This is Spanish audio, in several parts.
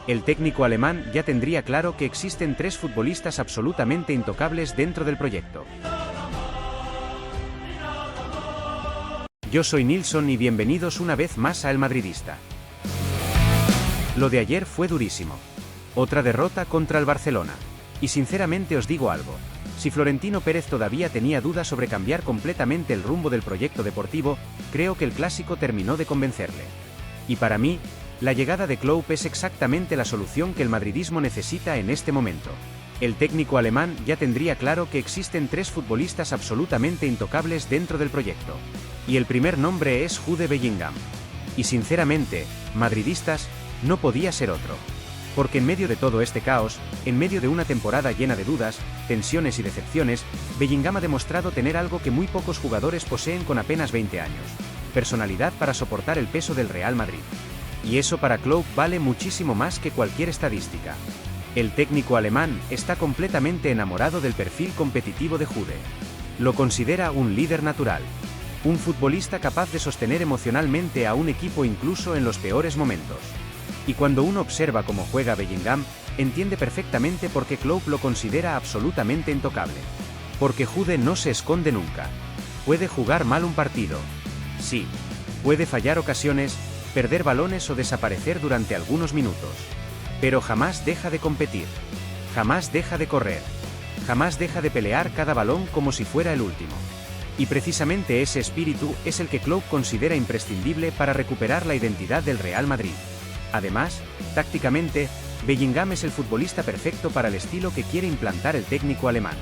El técnico alemán ya tendría claro que existen 3 futbolistas absolutamente intocables dentro del proyecto. Yo soy Nilsson y bienvenidos una vez más a El Madridista. Lo de ayer fue durísimo. Otra derrota contra el Barcelona. Y sinceramente os digo algo. Si Florentino Pérez todavía tenía dudas sobre cambiar completamente el rumbo del proyecto deportivo, creo que el clásico terminó de convencerle. Y para mí, la llegada de Klopp es exactamente la solución que el madridismo necesita en este momento. El técnico alemán ya tendría claro que existen 3 futbolistas absolutamente intocables dentro del proyecto. Y el primer nombre es Jude Bellingham. Y sinceramente, madridistas, no podía ser otro. Porque en medio de todo este caos, en medio de una temporada llena de dudas, tensiones y decepciones, Bellingham ha demostrado tener algo que muy pocos jugadores poseen con apenas 20 años: personalidad para soportar el peso del Real Madrid. Y eso para Klopp vale muchísimo más que cualquier estadística. El técnico alemán está completamente enamorado del perfil competitivo de Jude. Lo considera un líder natural. Un futbolista capaz de sostener emocionalmente a un equipo incluso en los peores momentos. Y cuando uno observa cómo juega Bellingham, entiende perfectamente por qué Klopp lo considera absolutamente intocable. Porque Jude no se esconde nunca. Puede jugar mal un partido. Sí. Puede fallar ocasiones, perder balones o desaparecer durante algunos minutos. Pero jamás deja de competir. Jamás deja de correr. Jamás deja de pelear cada balón como si fuera el último. Y precisamente ese espíritu es el que Klopp considera imprescindible para recuperar la identidad del Real Madrid. Además, tácticamente, Bellingham es el futbolista perfecto para el estilo que quiere implantar el técnico alemán.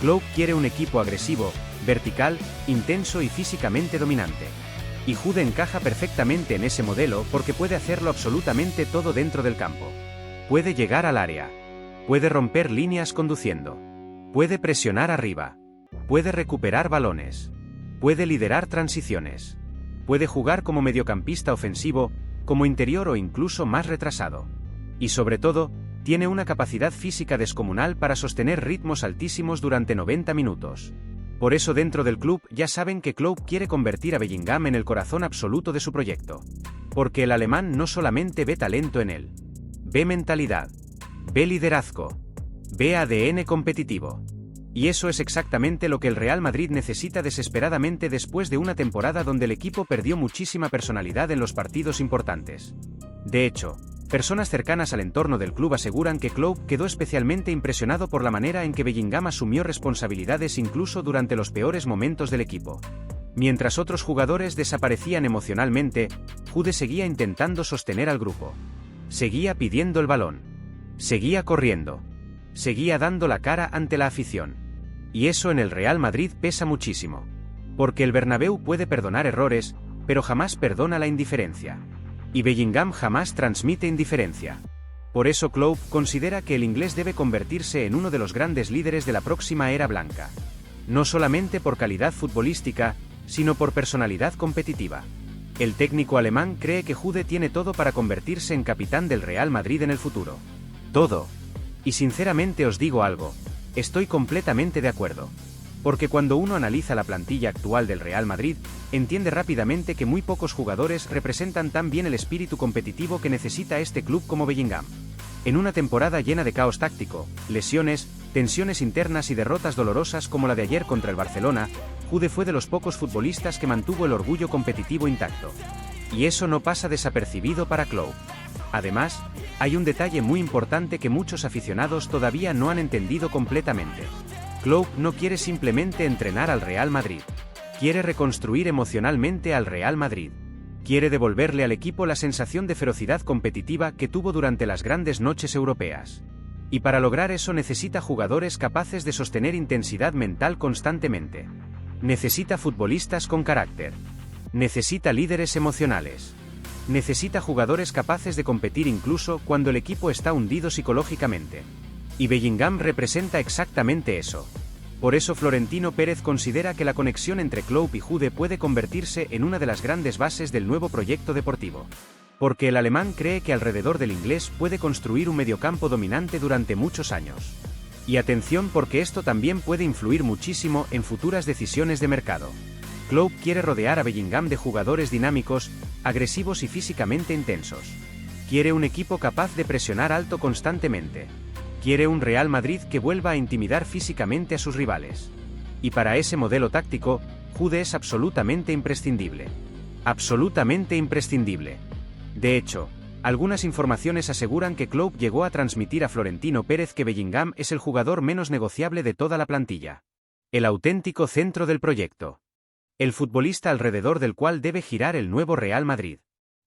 Klopp quiere un equipo agresivo, vertical, intenso y físicamente dominante. Y Jude encaja perfectamente en ese modelo porque puede hacerlo absolutamente todo dentro del campo. Puede llegar al área. Puede romper líneas conduciendo. Puede presionar arriba. Puede recuperar balones. Puede liderar transiciones. Puede jugar como mediocampista ofensivo, como interior o incluso más retrasado. Y sobre todo, tiene una capacidad física descomunal para sostener ritmos altísimos durante 90 minutos. Por eso dentro del club ya saben que Klopp quiere convertir a Bellingham en el corazón absoluto de su proyecto. Porque el alemán no solamente ve talento en él. Ve mentalidad. Ve liderazgo. Ve ADN competitivo. Y eso es exactamente lo que el Real Madrid necesita desesperadamente después de una temporada donde el equipo perdió muchísima personalidad en los partidos importantes. De hecho, personas cercanas al entorno del club aseguran que Klopp quedó especialmente impresionado por la manera en que Bellingham asumió responsabilidades incluso durante los peores momentos del equipo. Mientras otros jugadores desaparecían emocionalmente, Jude seguía intentando sostener al grupo. Seguía pidiendo el balón. Seguía corriendo. Seguía dando la cara ante la afición. Y eso en el Real Madrid pesa muchísimo. Porque el Bernabéu puede perdonar errores, pero jamás perdona la indiferencia. Y Bellingham jamás transmite indiferencia. Por eso Klopp considera que el inglés debe convertirse en uno de los grandes líderes de la próxima era blanca. No solamente por calidad futbolística, sino por personalidad competitiva. El técnico alemán cree que Jude tiene todo para convertirse en capitán del Real Madrid en el futuro. Todo. Y sinceramente os digo algo, estoy completamente de acuerdo. Porque cuando uno analiza la plantilla actual del Real Madrid, entiende rápidamente que muy pocos jugadores representan tan bien el espíritu competitivo que necesita este club como Bellingham. En una temporada llena de caos táctico, lesiones, tensiones internas y derrotas dolorosas como la de ayer contra el Barcelona, Jude fue de los pocos futbolistas que mantuvo el orgullo competitivo intacto. Y eso no pasa desapercibido para Klopp. Además, hay un detalle muy importante que muchos aficionados todavía no han entendido completamente. Klopp no quiere simplemente entrenar al Real Madrid. Quiere reconstruir emocionalmente al Real Madrid. Quiere devolverle al equipo la sensación de ferocidad competitiva que tuvo durante las grandes noches europeas. Y para lograr eso necesita jugadores capaces de sostener intensidad mental constantemente. Necesita futbolistas con carácter. Necesita líderes emocionales. Necesita jugadores capaces de competir incluso cuando el equipo está hundido psicológicamente. Y Bellingham representa exactamente eso. Por eso Florentino Pérez considera que la conexión entre Klopp y Jude puede convertirse en una de las grandes bases del nuevo proyecto deportivo. Porque el alemán cree que alrededor del inglés puede construir un mediocampo dominante durante muchos años. Y atención porque esto también puede influir muchísimo en futuras decisiones de mercado. Klopp quiere rodear a Bellingham de jugadores dinámicos, agresivos y físicamente intensos. Quiere un equipo capaz de presionar alto constantemente. Quiere un Real Madrid que vuelva a intimidar físicamente a sus rivales. Y para ese modelo táctico, Jude es absolutamente imprescindible. Absolutamente imprescindible. De hecho, algunas informaciones aseguran que Klopp llegó a transmitir a Florentino Pérez que Bellingham es el jugador menos negociable de toda la plantilla. El auténtico centro del proyecto. El futbolista alrededor del cual debe girar el nuevo Real Madrid.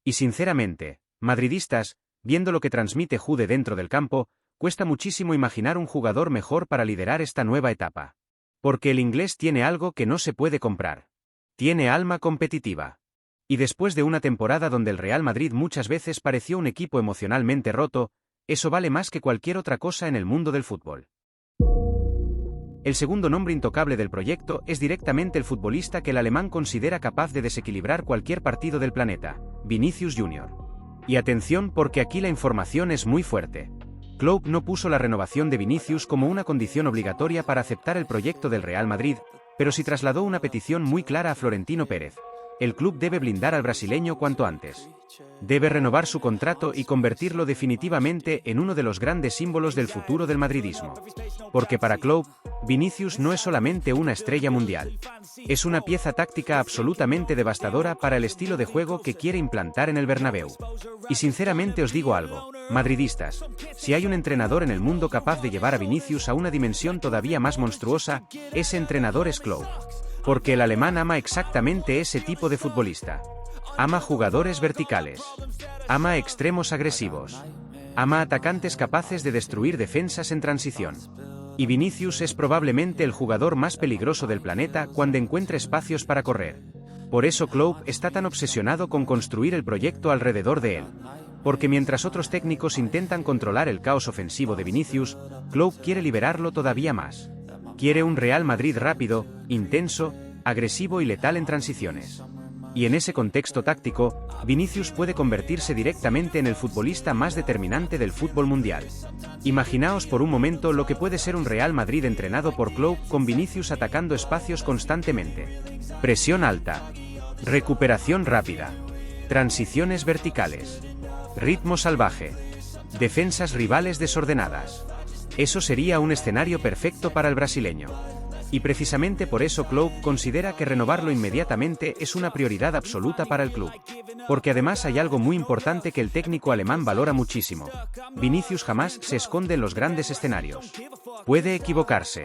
Y sinceramente, madridistas, viendo lo que transmite Jude dentro del campo, cuesta muchísimo imaginar un jugador mejor para liderar esta nueva etapa. Porque el inglés tiene algo que no se puede comprar. Tiene alma competitiva. Y después de una temporada donde el Real Madrid muchas veces pareció un equipo emocionalmente roto, eso vale más que cualquier otra cosa en el mundo del fútbol. El segundo nombre intocable del proyecto es directamente el futbolista que el alemán considera capaz de desequilibrar cualquier partido del planeta, Vinicius Jr. Y atención porque aquí la información es muy fuerte. Klopp no puso la renovación de Vinicius como una condición obligatoria para aceptar el proyecto del Real Madrid, pero sí trasladó una petición muy clara a Florentino Pérez. El club debe blindar al brasileño cuanto antes. Debe renovar su contrato y convertirlo definitivamente en uno de los grandes símbolos del futuro del madridismo. Porque para Klopp, Vinicius no es solamente una estrella mundial. Es una pieza táctica absolutamente devastadora para el estilo de juego que quiere implantar en el Bernabéu. Y sinceramente os digo algo, madridistas, si hay un entrenador en el mundo capaz de llevar a Vinicius a una dimensión todavía más monstruosa, ese entrenador es Klopp. Porque el alemán ama exactamente ese tipo de futbolista. Ama jugadores verticales. Ama extremos agresivos. Ama atacantes capaces de destruir defensas en transición. Y Vinicius es probablemente el jugador más peligroso del planeta cuando encuentra espacios para correr. Por eso Klopp está tan obsesionado con construir el proyecto alrededor de él. Porque mientras otros técnicos intentan controlar el caos ofensivo de Vinicius, Klopp quiere liberarlo todavía más. Quiere un Real Madrid rápido, intenso, agresivo y letal en transiciones. Y en ese contexto táctico, Vinicius puede convertirse directamente en el futbolista más determinante del fútbol mundial. Imaginaos por un momento lo que puede ser un Real Madrid entrenado por Klopp con Vinicius atacando espacios constantemente. Presión alta. Recuperación rápida. Transiciones verticales. Ritmo salvaje. Defensas rivales desordenadas. Eso sería un escenario perfecto para el brasileño. Y precisamente por eso Klopp considera que renovarlo inmediatamente es una prioridad absoluta para el club. Porque además hay algo muy importante que el técnico alemán valora muchísimo. Vinicius jamás se esconde en los grandes escenarios. Puede equivocarse.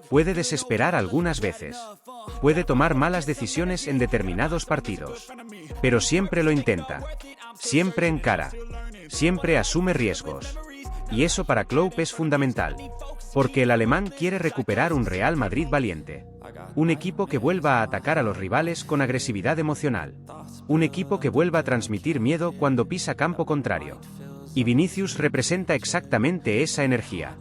Puede desesperar algunas veces. Puede tomar malas decisiones en determinados partidos. Pero siempre lo intenta. Siempre encara. Siempre asume riesgos. Y eso para Klopp es fundamental. Porque el alemán quiere recuperar un Real Madrid valiente. Un equipo que vuelva a atacar a los rivales con agresividad emocional. Un equipo que vuelva a transmitir miedo cuando pisa campo contrario. Y Vinicius representa exactamente esa energía.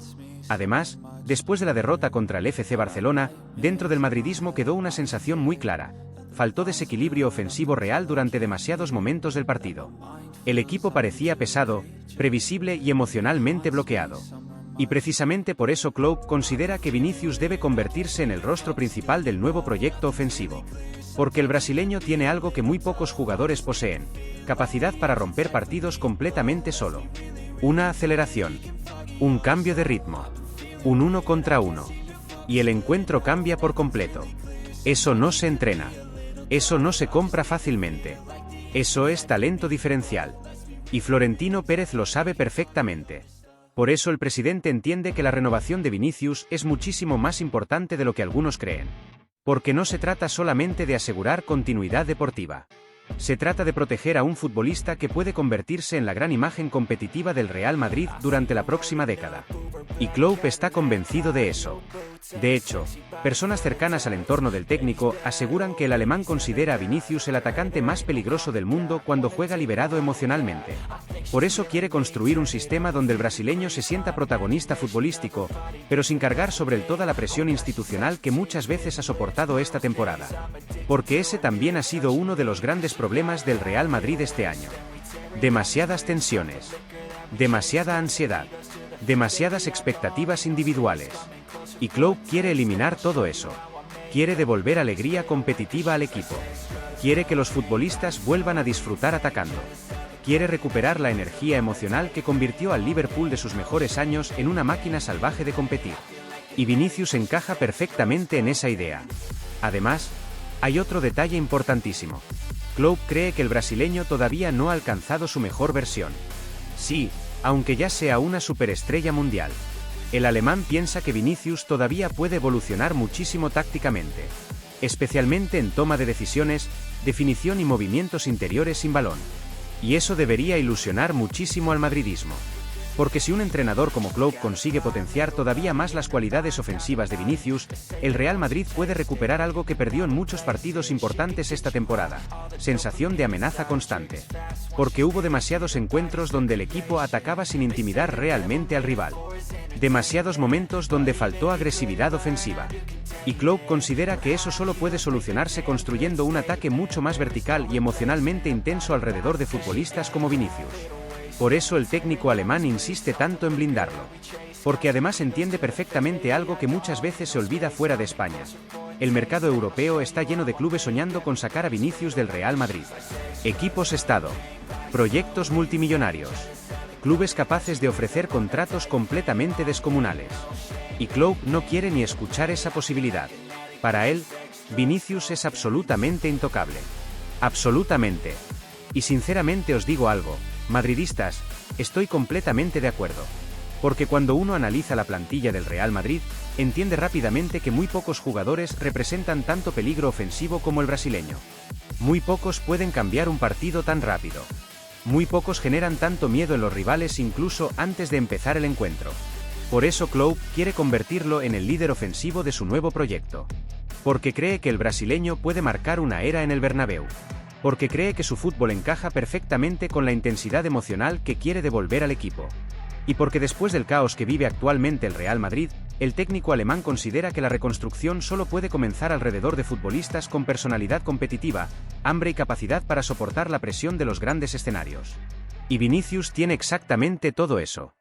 Además, después de la derrota contra el FC Barcelona, dentro del madridismo quedó una sensación muy clara. Faltó desequilibrio ofensivo real durante demasiados momentos del partido. El equipo parecía pesado, previsible y emocionalmente bloqueado. Y precisamente por eso Klopp considera que Vinicius debe convertirse en el rostro principal del nuevo proyecto ofensivo. Porque el brasileño tiene algo que muy pocos jugadores poseen: capacidad para romper partidos completamente solo. Una aceleración. Un cambio de ritmo. Un 1 contra 1. Y el encuentro cambia por completo. Eso no se entrena. Eso no se compra fácilmente. Eso es talento diferencial. Y Florentino Pérez lo sabe perfectamente. Por eso el presidente entiende que la renovación de Vinicius es muchísimo más importante de lo que algunos creen. Porque no se trata solamente de asegurar continuidad deportiva. Se trata de proteger a un futbolista que puede convertirse en la gran imagen competitiva del Real Madrid durante la próxima década. Y Klopp está convencido de eso. De hecho, personas cercanas al entorno del técnico aseguran que el alemán considera a Vinicius el atacante más peligroso del mundo cuando juega liberado emocionalmente. Por eso quiere construir un sistema donde el brasileño se sienta protagonista futbolístico, pero sin cargar sobre él toda la presión institucional que muchas veces ha soportado esta temporada. Porque ese también ha sido uno de los grandes problemas del Real Madrid este año. Demasiadas tensiones. Demasiada ansiedad. Demasiadas expectativas individuales. Y Klopp quiere eliminar todo eso. Quiere devolver alegría competitiva al equipo. Quiere que los futbolistas vuelvan a disfrutar atacando. Quiere recuperar la energía emocional que convirtió al Liverpool de sus mejores años en una máquina salvaje de competir. Y Vinicius encaja perfectamente en esa idea. Además, hay otro detalle importantísimo. Klopp cree que el brasileño todavía no ha alcanzado su mejor versión. Sí, aunque ya sea una superestrella mundial. El alemán piensa que Vinicius todavía puede evolucionar muchísimo tácticamente, especialmente en toma de decisiones, definición y movimientos interiores sin balón. Y eso debería ilusionar muchísimo al madridismo. Porque si un entrenador como Klopp consigue potenciar todavía más las cualidades ofensivas de Vinicius, el Real Madrid puede recuperar algo que perdió en muchos partidos importantes esta temporada: sensación de amenaza constante. Porque hubo demasiados encuentros donde el equipo atacaba sin intimidar realmente al rival. Demasiados momentos donde faltó agresividad ofensiva. Y Klopp considera que eso solo puede solucionarse construyendo un ataque mucho más vertical y emocionalmente intenso alrededor de futbolistas como Vinicius. Por eso el técnico alemán insiste tanto en blindarlo. Porque además entiende perfectamente algo que muchas veces se olvida fuera de España. El mercado europeo está lleno de clubes soñando con sacar a Vinicius del Real Madrid. Equipos estado. Proyectos multimillonarios. Clubes capaces de ofrecer contratos completamente descomunales. Y Klopp no quiere ni escuchar esa posibilidad. Para él, Vinicius es absolutamente intocable. Absolutamente. Y sinceramente os digo algo, madridistas, estoy completamente de acuerdo. Porque cuando uno analiza la plantilla del Real Madrid, entiende rápidamente que muy pocos jugadores representan tanto peligro ofensivo como el brasileño. Muy pocos pueden cambiar un partido tan rápido. Muy pocos generan tanto miedo en los rivales incluso antes de empezar el encuentro. Por eso Klopp quiere convertirlo en el líder ofensivo de su nuevo proyecto. Porque cree que el brasileño puede marcar una era en el Bernabéu. Porque cree que su fútbol encaja perfectamente con la intensidad emocional que quiere devolver al equipo. Y porque después del caos que vive actualmente el Real Madrid, el técnico alemán considera que la reconstrucción solo puede comenzar alrededor de futbolistas con personalidad competitiva, hambre y capacidad para soportar la presión de los grandes escenarios. Y Vinicius tiene exactamente todo eso.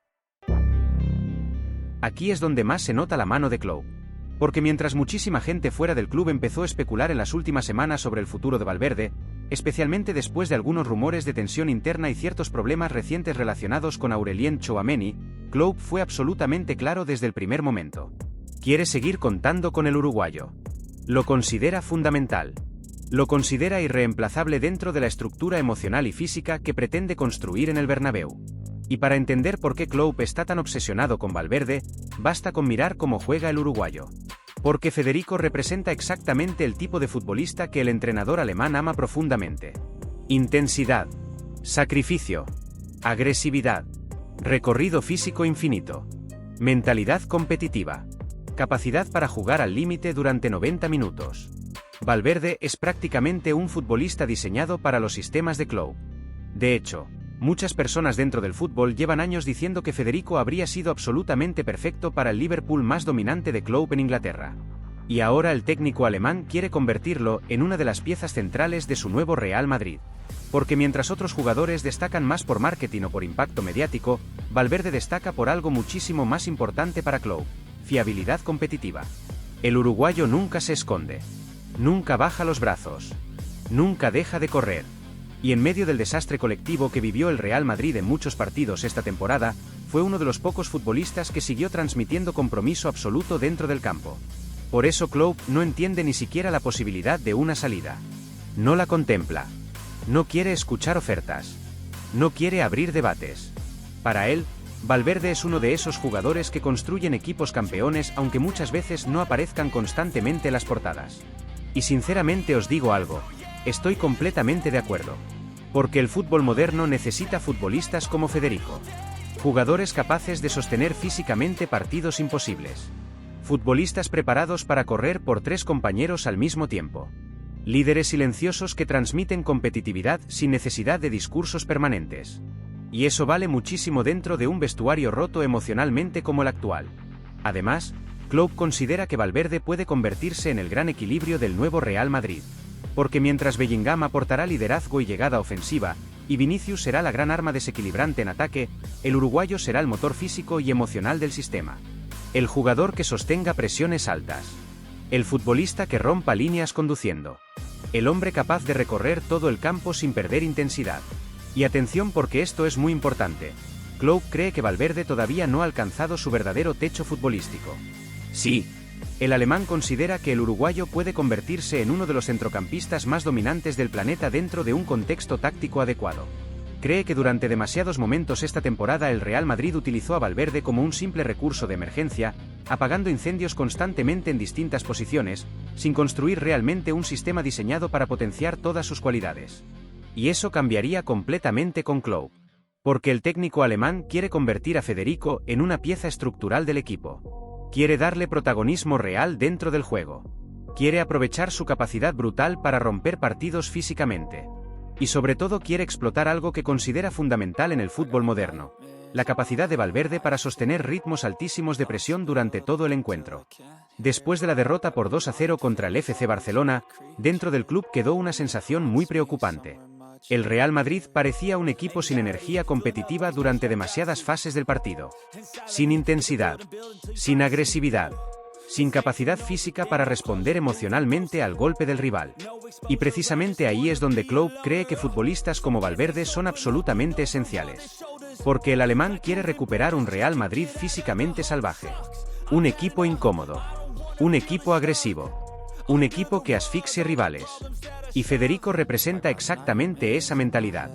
Aquí es donde más se nota la mano de Klopp. Porque mientras muchísima gente fuera del club empezó a especular en las últimas semanas sobre el futuro de Valverde, especialmente después de algunos rumores de tensión interna y ciertos problemas recientes relacionados con Aurelien Tchouaméni, Klopp fue absolutamente claro desde el primer momento. Quiere seguir contando con el uruguayo. Lo considera fundamental. Lo considera irreemplazable dentro de la estructura emocional y física que pretende construir en el Bernabéu. Y para entender por qué Klopp está tan obsesionado con Valverde, basta con mirar cómo juega el uruguayo. Porque Federico representa exactamente el tipo de futbolista que el entrenador alemán ama profundamente. Intensidad, sacrificio, agresividad, recorrido físico infinito, mentalidad competitiva, capacidad para jugar al límite durante 90 minutos. Valverde es prácticamente un futbolista diseñado para los sistemas de Klopp. De hecho, muchas personas dentro del fútbol llevan años diciendo que Federico habría sido absolutamente perfecto para el Liverpool más dominante de Klopp en Inglaterra. Y ahora el técnico alemán quiere convertirlo en una de las piezas centrales de su nuevo Real Madrid. Porque mientras otros jugadores destacan más por marketing o por impacto mediático, Valverde destaca por algo muchísimo más importante para Klopp: fiabilidad competitiva. El uruguayo nunca se esconde. Nunca baja los brazos. Nunca deja de correr. Y en medio del desastre colectivo que vivió el Real Madrid en muchos partidos esta temporada, fue uno de los pocos futbolistas que siguió transmitiendo compromiso absoluto dentro del campo. Por eso Klopp no entiende ni siquiera la posibilidad de una salida. No la contempla. No quiere escuchar ofertas. No quiere abrir debates. Para él, Valverde es uno de esos jugadores que construyen equipos campeones aunque muchas veces no aparezcan constantemente en las portadas. Y sinceramente os digo algo. Estoy completamente de acuerdo. Porque el fútbol moderno necesita futbolistas como Federico. Jugadores capaces de sostener físicamente partidos imposibles. Futbolistas preparados para correr por 3 compañeros al mismo tiempo. Líderes silenciosos que transmiten competitividad sin necesidad de discursos permanentes. Y eso vale muchísimo dentro de un vestuario roto emocionalmente como el actual. Además, Klopp considera que Valverde puede convertirse en el gran equilibrio del nuevo Real Madrid. Porque mientras Bellingham aportará liderazgo y llegada ofensiva, y Vinicius será la gran arma desequilibrante en ataque, el uruguayo será el motor físico y emocional del sistema. El jugador que sostenga presiones altas. El futbolista que rompa líneas conduciendo. El hombre capaz de recorrer todo el campo sin perder intensidad. Y atención porque esto es muy importante. Klopp cree que Valverde todavía no ha alcanzado su verdadero techo futbolístico. Sí. El alemán considera que el uruguayo puede convertirse en uno de los centrocampistas más dominantes del planeta dentro de un contexto táctico adecuado. Cree que durante demasiados momentos esta temporada el Real Madrid utilizó a Valverde como un simple recurso de emergencia, apagando incendios constantemente en distintas posiciones, sin construir realmente un sistema diseñado para potenciar todas sus cualidades. Y eso cambiaría completamente con Klopp. Porque el técnico alemán quiere convertir a Federico en una pieza estructural del equipo. Quiere darle protagonismo real dentro del juego. Quiere aprovechar su capacidad brutal para romper partidos físicamente. Y sobre todo quiere explotar algo que considera fundamental en el fútbol moderno: la capacidad de Valverde para sostener ritmos altísimos de presión durante todo el encuentro. Después de la derrota por 2-0 contra el FC Barcelona, dentro del club quedó una sensación muy preocupante. El Real Madrid parecía un equipo sin energía competitiva durante demasiadas fases del partido. Sin intensidad, sin agresividad, sin capacidad física para responder emocionalmente al golpe del rival. Y precisamente ahí es donde Klopp cree que futbolistas como Valverde son absolutamente esenciales. Porque el alemán quiere recuperar un Real Madrid físicamente salvaje. Un equipo incómodo. Un equipo agresivo. Un equipo que asfixie rivales. Y Federico representa exactamente esa mentalidad.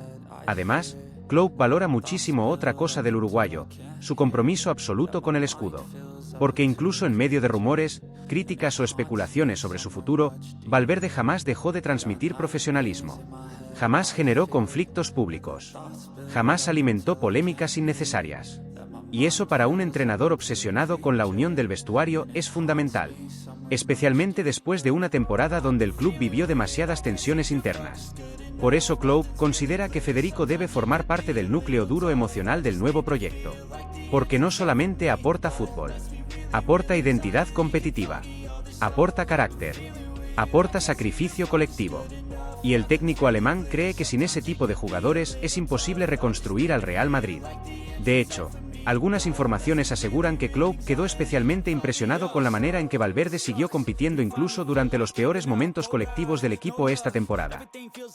Además, Klopp valora muchísimo otra cosa del uruguayo: su compromiso absoluto con el escudo. Porque incluso en medio de rumores, críticas o especulaciones sobre su futuro, Valverde jamás dejó de transmitir profesionalismo. Jamás generó conflictos públicos. Jamás alimentó polémicas innecesarias. Y eso para un entrenador obsesionado con la unión del vestuario es fundamental. Especialmente después de una temporada donde el club vivió demasiadas tensiones internas. Por eso Klopp considera que Federico debe formar parte del núcleo duro emocional del nuevo proyecto. Porque no solamente aporta fútbol. Aporta identidad competitiva. Aporta carácter. Aporta sacrificio colectivo. Y el técnico alemán cree que sin ese tipo de jugadores es imposible reconstruir al Real Madrid. De hecho, algunas informaciones aseguran que Klopp quedó especialmente impresionado con la manera en que Valverde siguió compitiendo incluso durante los peores momentos colectivos del equipo esta temporada.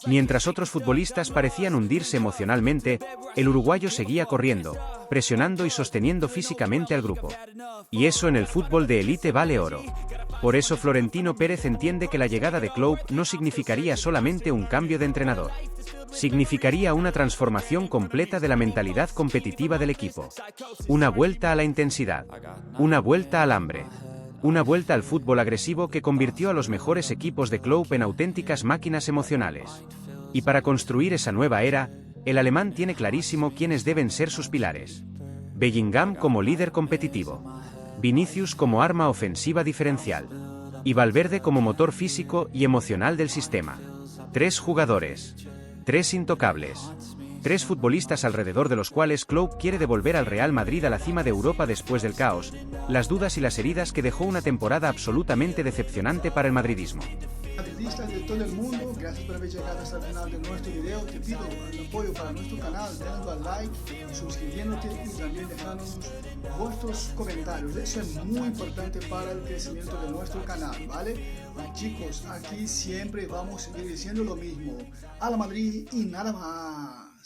Mientras otros futbolistas parecían hundirse emocionalmente, el uruguayo seguía corriendo, presionando y sosteniendo físicamente al grupo. Y eso en el fútbol de élite vale oro. Por eso Florentino Pérez entiende que la llegada de Klopp no significaría solamente un cambio de entrenador. Significaría una transformación completa de la mentalidad competitiva del equipo. Una vuelta a la intensidad. Una vuelta al hambre. Una vuelta al fútbol agresivo que convirtió a los mejores equipos de Klopp en auténticas máquinas emocionales. Y para construir esa nueva era, el alemán tiene clarísimo quiénes deben ser sus pilares. Bellingham como líder competitivo. Vinicius como arma ofensiva diferencial. Y Valverde como motor físico y emocional del sistema. 3 jugadores. 3 intocables. 3 futbolistas alrededor de los cuales Klopp quiere devolver al Real Madrid a la cima de Europa después del caos, las dudas y las heridas que dejó una temporada absolutamente decepcionante para el madridismo. Madridistas de todo el mundo, gracias por haber llegado hasta el final de nuestro video. Te pido el apoyo para nuestro canal, dando al like, suscribiéndote y también dejándonos vuestros comentarios. Eso es muy importante para el crecimiento de nuestro canal, ¿vale? Y chicos, aquí siempre vamos a seguir diciendo lo mismo: a la Madrid y nada más.